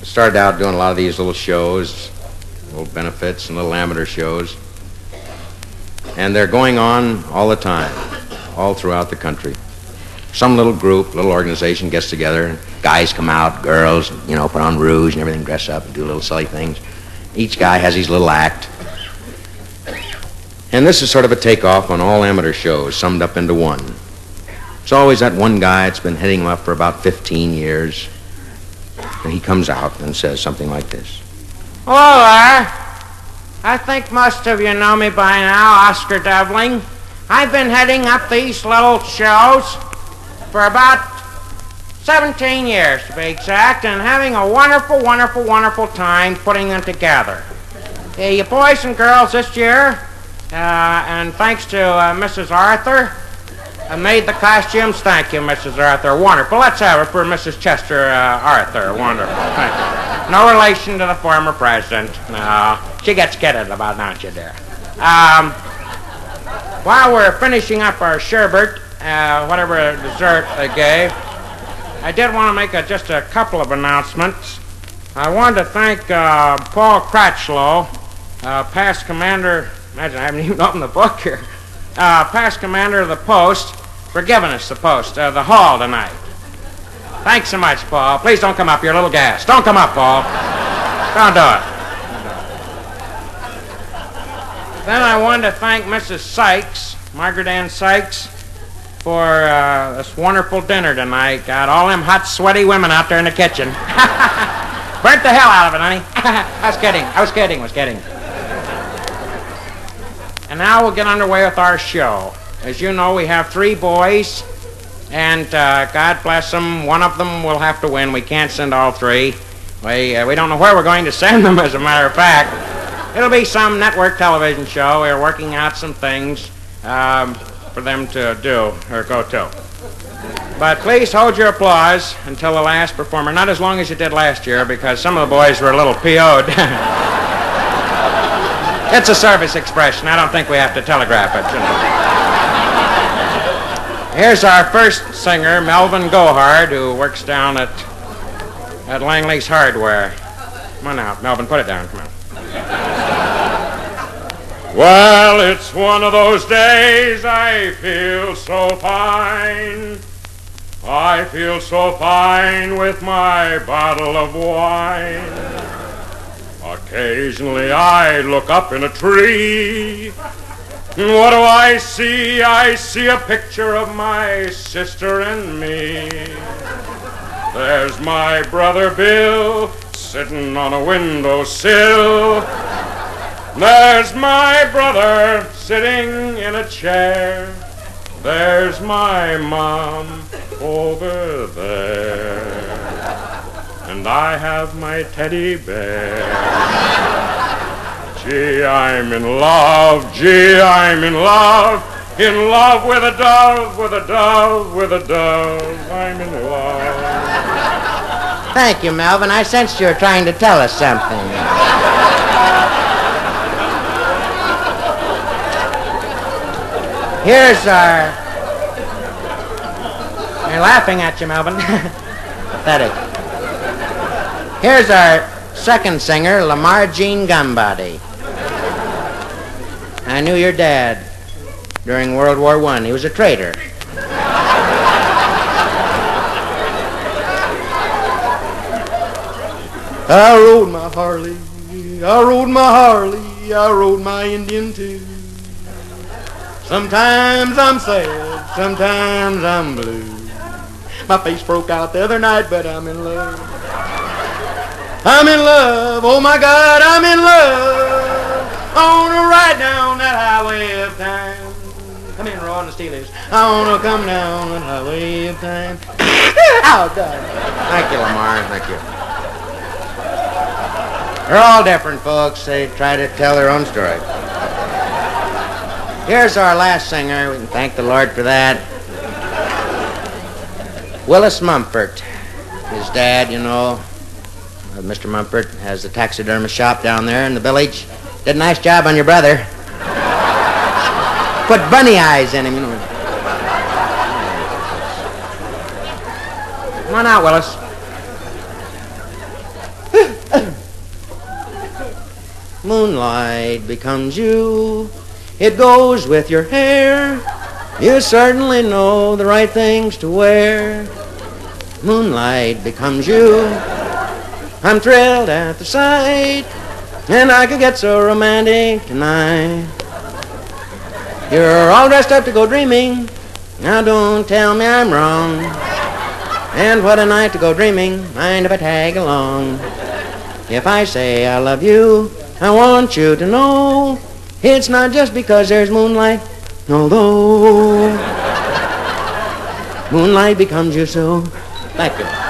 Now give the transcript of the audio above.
started out doing a lot of these little shows, little benefits and little amateur shows. And they're going on all the time, all throughout the country. Some little group, little organization gets together. Guys come out, girls, put on rouge and everything, dress up and do little silly things. Each guy has his little act. And this is sort of a takeoff on all amateur shows, summed up into one. It's always that one guy that's been heading them up for about 15 years. And he comes out and says something like this. Hello there. I think most of you know me by now, Oscar Devling. I've been heading up these little shows for about 17 years, to be exact, and having a wonderful, wonderful, wonderful time putting them together. You boys and girls this year, and thanks to Mrs. Arthur, made the costumes. Thank you, Mrs. Arthur. Wonderful. Let's have it for Mrs. Chester Arthur. Wonderful. No relation to the former president. No. She gets kidded about, don't you, dear? While we're finishing up our sherbet, whatever dessert they gave, I did want to make just a couple of announcements. I wanted to thank Paul Cratchlow, past commander, imagine I haven't even opened the book here, past commander of the post, for giving us the post, the hall tonight. Thanks so much, Paul. Please don't come up. You're a little gassed. Don't come up, Paul. Don't do it. Then I wanted to thank Mrs. Sykes, Margaret Ann Sykes, for this wonderful dinner tonight. Got all them hot, sweaty women out there in the kitchen. Burnt the hell out of it, honey. I was kidding. And now we'll get underway with our show. As you know, we have 3 boys, and God bless them, one of them will have to win. We can't send all 3. We don't know where we're going to send them, as a matter of fact. It'll be some network television show. We're working out some things for them to do, or go to. But please hold your applause until the last performer. Not as long as you did last year, because some of the boys were a little PO'd. It's a service expression. I don't think we have to telegraph it. Here's our first singer, Melvin Gohard, who works down at Langley's Hardware. Come on out, Melvin, put it down. Come on. Well, it's one of those days I feel so fine. I feel so fine with my bottle of wine. Occasionally I look up in a tree. What do I see? I see a picture of my sister and me. There's my brother Bill sitting on a windowsill. There's my brother sitting in a chair. There's my mom over there. And I have my teddy bear. Gee, I'm in love. Gee, I'm in love. In love with a dove, with a dove, with a dove. I'm in love. Thank you, Melvin. I sensed you were trying to tell us something. Here's our... They're laughing at you, Melvin. Pathetic. Here's our second singer, Lamar Jean Gumbody. I knew your dad during World War I. He was a traitor. I rode my Harley, I rode my Harley, I rode my Indian too. Sometimes I'm sad, sometimes I'm blue. My face broke out the other night, but I'm in love. I'm in love, oh my God, I'm in love. I wanna ride down that highway of time. Come in, Roy, and the Steelers. I wanna come down that highway of time. Oh, God. Thank you, Lamar. Thank you. They're all different, folks. They try to tell their own story. Here's our last singer. We can thank the Lord for that. Willis Mumford. His dad, you know, Mr. Mumford has the taxidermist shop down there in the village. Did a nice job on your brother. Put bunny eyes in him, you know. Come on out, Willis. Moonlight becomes you. It goes with your hair. You certainly know the right things to wear. Moonlight becomes you. I'm thrilled at the sight, and I could get so romantic tonight. You're all dressed up to go dreaming. Now don't tell me I'm wrong. And what a night to go dreaming. Mind if I tag along? If I say I love you, I want you to know it's not just because there's moonlight, although moonlight becomes you so. Thank you.